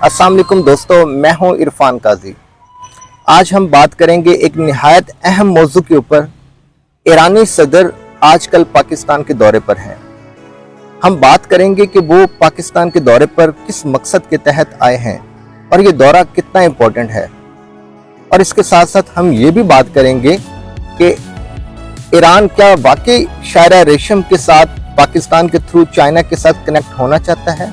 अस्सलाम वालेकुम दोस्तों, मैं हूं इरफान काजी। आज हम बात करेंगे एक निहायत अहम मौजू के ऊपर। ईरानी सदर आजकल पाकिस्तान के दौरे पर हैं। हम बात करेंगे कि वो पाकिस्तान के दौरे पर किस मकसद के तहत आए हैं और ये दौरा कितना इम्पोर्टेंट है। और इसके साथ साथ हम ये भी बात करेंगे कि ईरान क्या वाकई शायरा रेशम के साथ पाकिस्तान के थ्रू चाइना के साथ कनेक्ट होना चाहता है,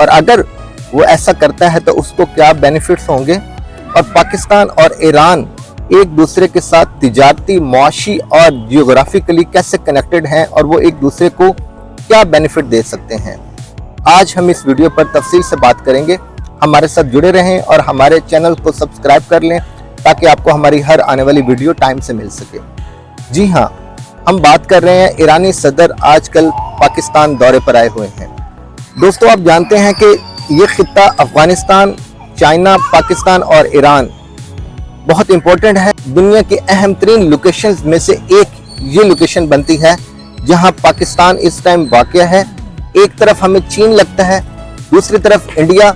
और अगर वो ऐसा करता है तो उसको क्या बेनिफिट्स होंगे, और पाकिस्तान और ईरान एक दूसरे के साथ तिजारती, मुआशी और जियोग्राफिकली कैसे कनेक्टेड हैं और वो एक दूसरे को क्या बेनिफिट दे सकते हैं। आज हम इस वीडियो पर तफसील से बात करेंगे। हमारे साथ जुड़े रहें और हमारे चैनल को सब्सक्राइब कर लें ताकि आपको हमारी हर आने वाली वीडियो टाइम से मिल सके। जी हाँ, हम बात कर रहे हैं ईरानी सदर आजकल पाकिस्तान दौरे पर आए हुए हैं। दोस्तों, आप जानते हैं कि ये खित्ता अफगानिस्तान, चाइना, पाकिस्तान और ईरान बहुत इंपॉर्टेंट है। दुनिया की अहम तरीन लोकेशंस में से एक ये लोकेशन बनती है जहां पाकिस्तान इस टाइम वाक़या है। एक तरफ हमें चीन लगता है, दूसरी तरफ इंडिया,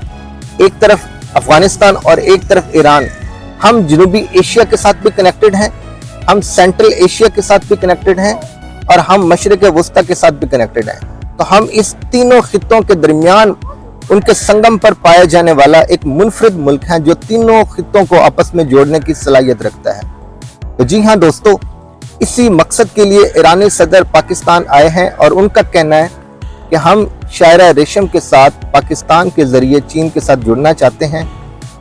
एक तरफ अफगानिस्तान और एक तरफ ईरान। हम जनूबी एशिया के साथ भी कनेक्टेड हैं, हम सेंट्रल एशिया के साथ भी कनेक्टेड हैं और हम मशरिक़ वस्ता के साथ भी कनेक्टेड हैं। तो हम इस तीनों खित्तों के दरमियान उनके संगम पर पाया जाने वाला एक मुनफरिद मुल्क है जो तीनों खित्तों को आपस में जोड़ने की सलाहियत रखता है। तो जी हाँ दोस्तों, इसी मकसद के लिए ईरानी सदर पाकिस्तान आए हैं और उनका कहना है कि हम शायरा रेशम के साथ पाकिस्तान के जरिए चीन के साथ जुड़ना चाहते हैं।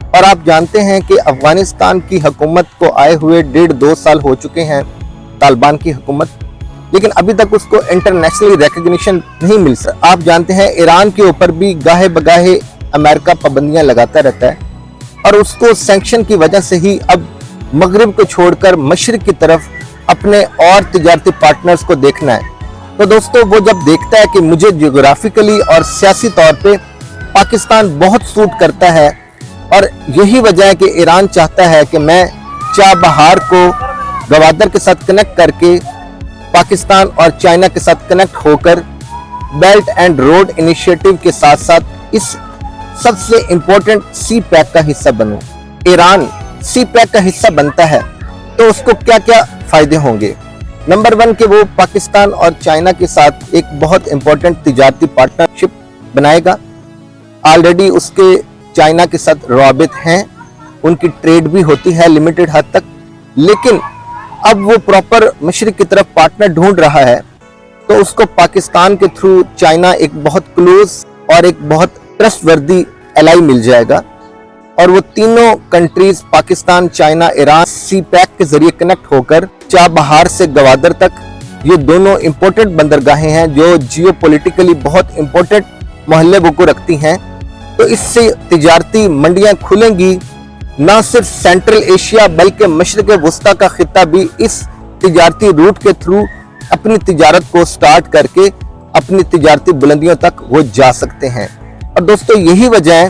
और आप जानते हैं कि अफगानिस्तान की हुकूमत को आए हुए 1.5-2 साल हो चुके हैं, तालिबान की हुकूमत, लेकिन अभी तक उसको इंटरनेशनली रिकग्निशन नहीं मिल सका। आप जानते हैं ईरान के ऊपर भी गाहे बगाहे अमेरिका पाबंदियां लगाता रहता है और उसको सैंक्शन की वजह से ही अब मगरिब को छोड़कर मशरिक की तरफ अपने और तिजारती पार्टनर्स को देखना है। तो दोस्तों, वो जब देखता है कि मुझे जियोग्राफिकली और सियासी तौर पे पाकिस्तान बहुत सूट करता है, और यही वजह है कि ईरान चाहता है कि मैं चाबहार को गवादर के साथ कनेक्ट करके पाकिस्तान और चाइना के साथ कनेक्ट होकर बेल्ट एंड रोड इनिशिएटिव के साथ साथ इस सबसे इंपॉर्टेंट सी पैक का हिस्सा बनूं। ईरान सी पैक का हिस्सा बनता है तो उसको क्या क्या फायदे होंगे। नंबर 1 कि वो पाकिस्तान और चाइना के साथ एक बहुत इंपॉर्टेंट तिजारती पार्टनरशिप बनाएगा। ऑलरेडी उसके चाइना के साथ रवाबित हैं, उनकी ट्रेड भी होती है लिमिटेड हद तक, लेकिन अब वो प्रॉपर मशरिक की तरफ पार्टनर ढूंढ रहा है। तो उसको पाकिस्तान के थ्रू चाइना एक बहुत क्लोज और एक बहुत ट्रस्टवर्दी एलाई मिल जाएगा, और वो तीनों कंट्रीज पाकिस्तान, चाइना, ईरान सी पैक के जरिए कनेक्ट होकर चाबहार से गवादर तक, ये दोनों इंपॉर्टेंट बंदरगाहें हैं जो जियोपॉलिटिकली बहुत इंपॉर्टेंट मोहल्ले को रखती हैं। तो इससे तिजारती मंडियां खुलेंगी। न सिर्फ सेंट्रल एशिया बल्कि मशरिक़ वस्ता का खित्ता भी इस तिजारती रूट के थ्रू अपनी तिजारत को स्टार्ट करके अपनी तिजारती बुलंदियों तक वो जा सकते हैं। और दोस्तों, यही वजह है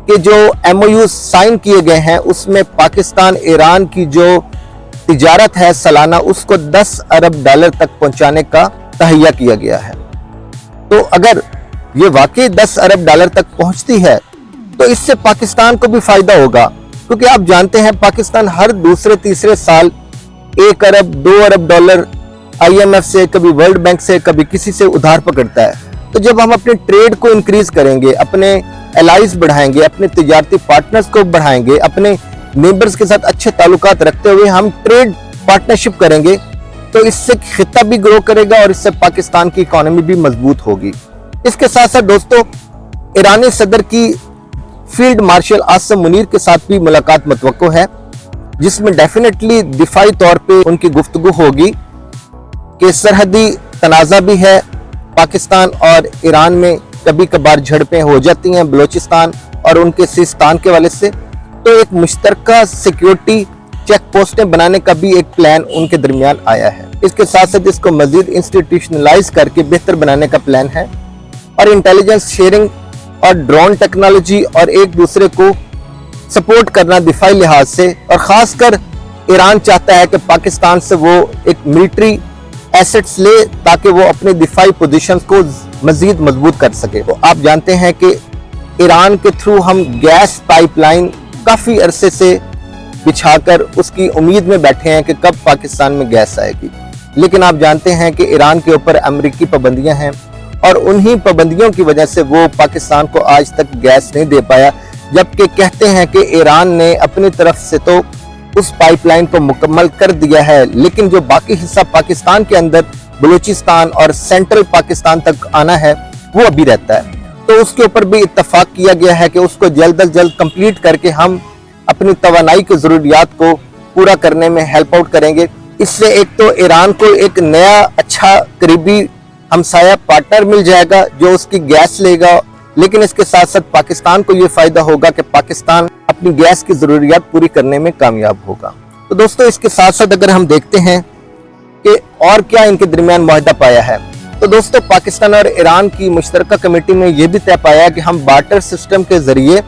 कि जो MOU साइन किए गए हैं उसमें पाकिस्तान ईरान की जो तिजारत है सालाना, उसको $10 अरब तक पहुंचाने का तहैया किया गया है। तो अगर ये वाकई $10 अरब तक पहुंचती है तो इससे पाकिस्तान को भी फायदा होगा, क्योंकि आप जानते हैं पाकिस्तान हर दूसरे तीसरे साल $1 अरब $2 अरब IMF से, कभी वर्ल्ड बैंक से, कभी किसी से उधार पकड़ता है। तो जब हम अपने ट्रेड को इंक्रीज करेंगे, अपने एलाइज बढ़ाएंगे, अपने तिजारती पार्टनर्स को बढ़ाएंगे, अपने नेबर्स के साथ अच्छे ताल्लुकात रखते हुए हम ट्रेड पार्टनरशिप करेंगे, तो इससे खित्ता भी ग्रो करेगा और इससे पाकिस्तान की इकोनॉमी भी मजबूत होगी। इसके साथ साथ दोस्तों, ईरानी सदर की फील्ड मार्शल आसिम मुनीर के साथ भी मुलाकात मुतवक्को है, जिसमें डेफिनेटली दिफाई तौर पे उनकी गुफ्तगू होगी कि सरहदी तनाज़ा भी है। पाकिस्तान और ईरान में कभी कभार झड़पें हो जाती हैं बलोचिस्तान और उनके सिस्तान के वाले से, तो एक मुश्तरका सिक्योरिटी चेक पोस्टें बनाने का भी एक प्लान उनके दरमियान आया है। इसके साथ साथ इसको मजीद इंस्टीट्यूशनलाइज करके बेहतर बनाने का प्लान है, और इंटेलिजेंस शेयरिंग और ड्रोन टेक्नोलॉजी और एक दूसरे को सपोर्ट करना दिफाई लिहाज से। और खासकर ईरान चाहता है कि पाकिस्तान से वो एक मिलिट्री एसेट्स ले ताकि वो अपने दिफाई पोजीशंस को मजीद मजबूत कर सके। तो आप जानते हैं कि ईरान के थ्रू हम गैस पाइपलाइन काफ़ी अरसे से बिछाकर उसकी उम्मीद में बैठे हैं कि कब पाकिस्तान में गैस आएगी। लेकिन आप जानते हैं कि ईरान के ऊपर अमेरिकी पाबंदियां हैं और उन्हीं पाबंदियों की वजह से वो पाकिस्तान को आज तक गैस नहीं दे पाया, जबकि कहते हैं कि ईरान ने अपनी तरफ से तो उस पाइपलाइन को मुकम्मल कर दिया है, लेकिन जो बाकी हिस्सा पाकिस्तान के अंदर बलूचिस्तान और सेंट्रल पाकिस्तान तक आना है वो अभी रहता है। तो उसके ऊपर भी इत्तफाक किया गया है कि उसको जल्द अज जल्द कंप्लीट करके हम अपनी तवानाई की ज़रूरियात को पूरा करने में हेल्प आउट करेंगे। इससे एक तो ईरान को एक नया अच्छा करीबी हमसाया पार्टनर मिल जाएगा जो उसकी गैस लेगा, लेकिन इसके साथ साथ पाकिस्तान को ये फ़ायदा होगा कि पाकिस्तान अपनी गैस की ज़रूरियात पूरी करने में कामयाब होगा। तो दोस्तों, इसके साथ साथ अगर हम देखते हैं कि और क्या इनके दरमियान मुआहदा पाया है, तो दोस्तों पाकिस्तान और ईरान की मुश्तरका कमेटी में यह भी तय पाया कि हम बार्टर सिस्टम के जरिए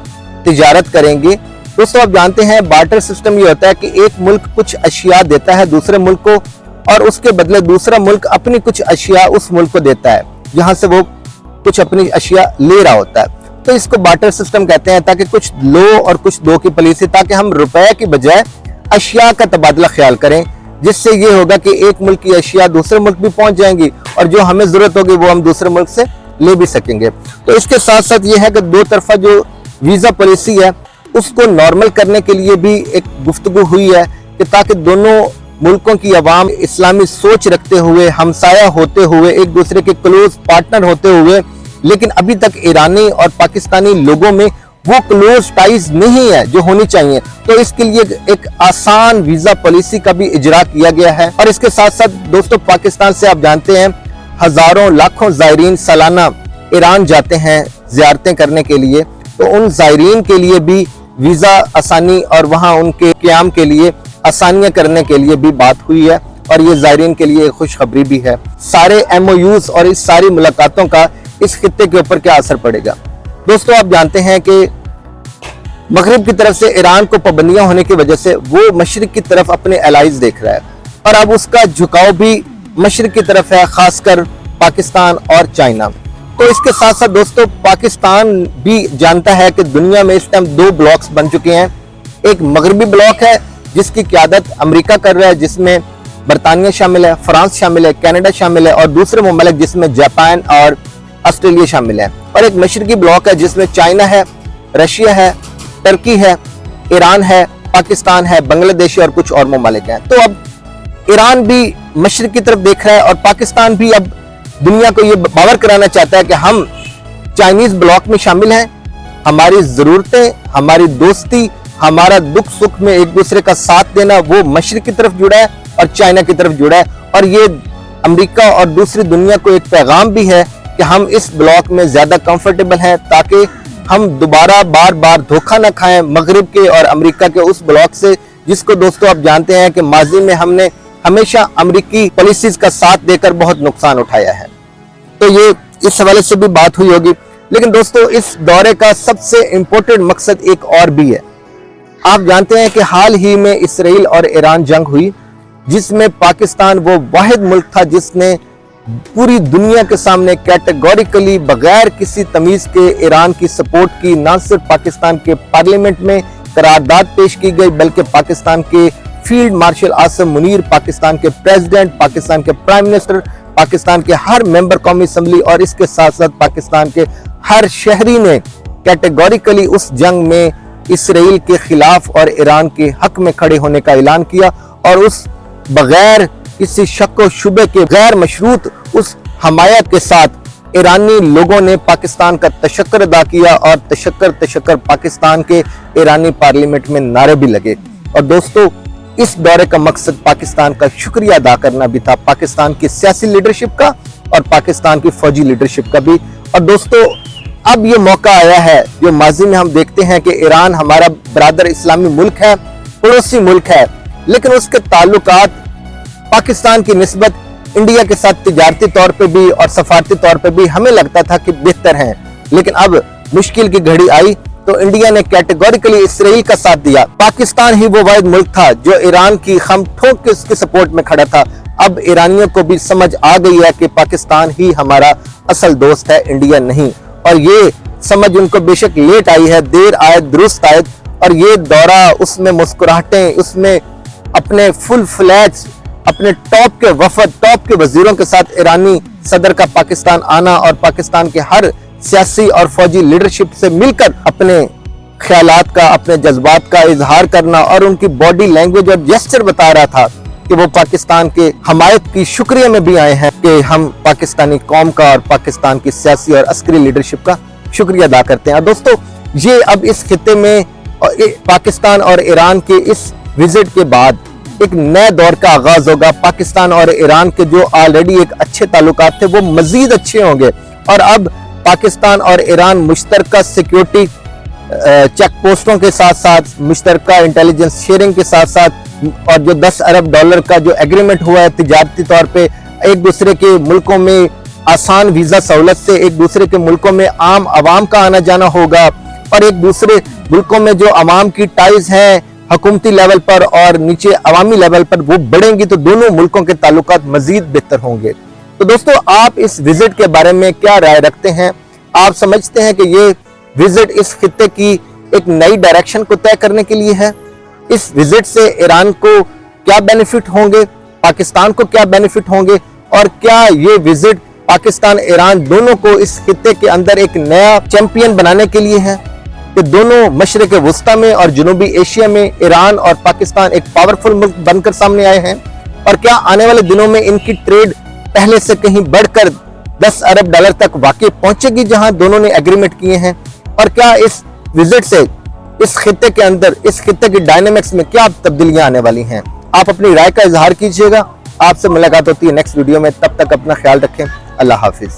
तिजारत करेंगे। दोस्तों, आप जानते हैं बार्टर सिस्टम ये होता है कि एक मुल्क कुछ अशिया देता है दूसरे मुल्क को और उसके बदले दूसरा मुल्क अपनी कुछ अशिया उस मुल्क को देता है जहां से वो कुछ अपनी अशिया ले रहा होता है। तो इसको बार्टर सिस्टम कहते हैं, ताकि कुछ लो और कुछ दो की पॉलिसी, ताकि हम रुपए की बजाय अशिया का तबादला ख्याल करें, जिससे ये होगा कि एक मुल्क की अशिया दूसरे मुल्क भी पहुंच जाएंगी और जो हमें जरूरत होगी वो हम दूसरे मुल्क से ले भी सकेंगे। तो इसके साथ साथ ये है कि दो तरफा जो वीजा पॉलिसी है उसको नॉर्मल करने के लिए भी एक गुफ्तगू हुई है कि ताकि दोनों मुल्कों की अवाम इस्लामी सोच रखते हुए, हमसाया होते हुए, एक दूसरे के क्लोज पार्टनर होते हुए, लेकिन अभी तक ईरानी और पाकिस्तानी लोगों में वो क्लोज टाइज नहीं है जो होनी चाहिए। तो इसके लिए एक आसान वीजा पॉलिसी का भी इजरा किया गया है। और इसके साथ साथ दोस्तों, पाकिस्तान से आप जानते हैं हजारों लाखों ज़ायरीन सालाना ईरान जाते हैं ज़ियारतें करने के लिए, तो उन ज़ायरीन के लिए भी वीजा आसानी और वहां उनके क़याम के लिए आसानियां करने के लिए भी बात हुई है और ये ज़ायरीन के लिए खुशखबरी भी है। सारे MOUs और इस सारी मुलाकातों का इस खित्ते के ऊपर क्या असर पड़ेगा? दोस्तों, आप जानते हैं कि मगरिब की तरफ से ईरान को पाबंदियां होने की वजह से वो मशरिक की तरफ अपने एलाइज देख रहा है और अब उसका झुकाव भी मशरिक की तरफ है, खासकर पाकिस्तान और चाइना। तो इसके साथ साथ दोस्तों, पाकिस्तान भी जानता है कि दुनिया में इस टाइम दो ब्लॉक्स बन चुके हैं। एक मगरबी ब्लॉक है जिसकी क़यादत अमेरिका कर रहा है, जिसमें बरतानिया शामिल है, फ्रांस शामिल है, कनाडा शामिल है और दूसरे मुमालिक जिसमें जापान और ऑस्ट्रेलिया शामिल है। और एक मशरकी ब्लॉक है जिसमें चाइना है, रशिया है, टर्की है, ईरान है, पाकिस्तान है, बांग्लादेश और कुछ और मुमालिक हैं। तो अब ईरान भी मशरिक की तरफ देख रहा है और पाकिस्तान भी अब दुनिया को ये बावर कराना चाहता है कि हम चाइनीज ब्लॉक में शामिल हैं, हमारी ज़रूरतें, हमारी दोस्ती, हमारा दुख सुख में एक दूसरे का साथ देना वो मशरिक की तरफ जुड़ा है और चाइना की तरफ जुड़ा है। और ये अमेरिका और दूसरी दुनिया को एक पैगाम भी है कि हम इस ब्लॉक में ज़्यादा कंफर्टेबल हैं, ताकि हम दोबारा बार बार धोखा न खाएं मगरिब के और अमेरिका के उस ब्लॉक से, जिसको दोस्तों आप जानते हैं कि माजी में हमने हमेशा अमेरिकी पॉलिसीज का साथ देकर बहुत नुकसान उठाया है। तो ये इस हवाले से भी बात हुई होगी। लेकिन दोस्तों, इस दौरे का सबसे इंपॉर्टेंट मकसद एक और भी है। आप जानते हैं कि हाल ही में इसराइल और ईरान जंग हुई, जिसमें पाकिस्तान वो वाहिद मुल्क था जिसने पूरी दुनिया के सामने कैटेगोरिकली बगैर किसी तमीज के ईरान की सपोर्ट की। न सिर्फ पाकिस्तान के पार्लियामेंट में करारदाद पेश की गई, बल्कि पाकिस्तान के फील्ड मार्शल आसिम मुनीर, पाकिस्तान के प्रेसिडेंट, पाकिस्तान के प्राइम मिनिस्टर, पाकिस्तान के हर मेंबर कौमी असम्बली और इसके साथ साथ पाकिस्तान के हर शहरी ने कैटेगोरिकली उस जंग में इसराइल के खिलाफ और ईरान के हक में खड़े होने का ऐलान किया। और उस बगैर किसी शक व शुबे के गैर मशरूत उस हमायत के साथ ईरानी लोगों ने पाकिस्तान का तशक्कर अदा किया और तशक्कर पाकिस्तान के ईरानी पार्लियामेंट में नारे भी लगे। और दोस्तों, इस दौरे का मकसद पाकिस्तान का शुक्रिया अदा करना भी था, पाकिस्तान की सियासी लीडरशिप का और पाकिस्तान की फौजी लीडरशिप का भी। और दोस्तों, अब ये मौका आया है, जो माजी में हम देखते हैं कि ईरान हमारा बरादर इस्लामी मुल्क है, पड़ोसी मुल्क है, लेकिन उसके ताल्लुकात पाकिस्तान की निस्बत इंडिया के साथ तिजारती तौर पे भी और सफारती तौर पे भी हमें लगता था कि बेहतर हैं। लेकिन अब मुश्किल की घड़ी आई तो इंडिया ने कैटेगोरिकली इसराइल का साथ दिया। पाकिस्तान ही वो वाहिद मुल्क था जो ईरान की खम ठोक के उसके सपोर्ट में खड़ा था। अब ईरानियों को भी समझ आ गई है कि पाकिस्तान ही हमारा असल दोस्त है, इंडिया नहीं। और ये समझ उनको बेशक लेट आई है, देर आयत दुरुस्त आयत, और ये दौरा, उसमें मुस्कुराहटें, उसमें अपने फुल फ्लैग्स, अपने टॉप के वफद, टॉप के वजीरों के साथ ईरानी सदर का पाकिस्तान आना और पाकिस्तान के हर सियासी और फौजी लीडरशिप से मिलकर अपने ख्यालात का, अपने जज्बात का इजहार करना, और उनकी बॉडी लैंग्वेज और जेस्चर बता रहा था कि वो पाकिस्तान के हमायत की शुक्रिया में भी आए हैं कि हम पाकिस्तानी कौम का और पाकिस्तान की सियासी और अस्करी लीडरशिप का शुक्रिया अदा करते हैं। दोस्तों, ये अब इस खित्ते में पाकिस्तान और ईरान के इस विजिट के बाद एक नए दौर का आगाज होगा। पाकिस्तान और ईरान के जो ऑलरेडी एक अच्छे ताल्लुकात थे वो मजीद अच्छे होंगे, और अब पाकिस्तान और ईरान मुश्तरका सिक्योरिटी चेक पोस्टों के साथ साथ, मुश्तरका इंटेलिजेंस शेयरिंग के साथ साथ, और जो 10 अरब डॉलर का जो एग्रीमेंट हुआ है तिजारती तौर पे, एक दूसरे के मुल्कों में आसान वीजा सहूलत से एक दूसरे के मुल्कों में आम आवाम का आना जाना होगा, और एक दूसरे मुल्कों में जो आवाम की टाइज हैं हुकूमती लेवल पर और नीचे अवामी लेवल पर वो बढ़ेंगी, तो दोनों मुल्कों के ताल्लुकात मजीद बेहतर होंगे। तो दोस्तों, आप इस विजिट के बारे में क्या राय रखते हैं? आप समझते हैं कि ये विजिट इस खित्ते की एक नई डायरेक्शन को तय करने के लिए है? इस विजिट से ईरान को क्या बेनिफिट होंगे, पाकिस्तान को क्या बेनिफिट होंगे, और क्या ये विजिट पाकिस्तान ईरान दोनों को इस खित्ते के अंदर एक नया चैंपियन बनाने के लिए है कि दोनों मशरिक वस्ता में और जनूबी एशिया में ईरान और पाकिस्तान एक पावरफुल मुल्क बनकर सामने आए हैं? और क्या आने वाले दिनों में इनकी ट्रेड पहले से कहीं बढ़कर 10 अरब डॉलर तक वाकई पहुंचेगी जहां दोनों ने एग्रीमेंट किए हैं? और क्या इस विजिट से इस खित्ते के अंदर, इस खित्ते की डायनेमिक्स में क्या तब्दीलियां आने वाली हैं? आप अपनी राय का इजहार कीजिएगा। आपसे मुलाकात होती है नेक्स्ट वीडियो में, तब तक अपना ख्याल रखें। अल्लाह हाफिज।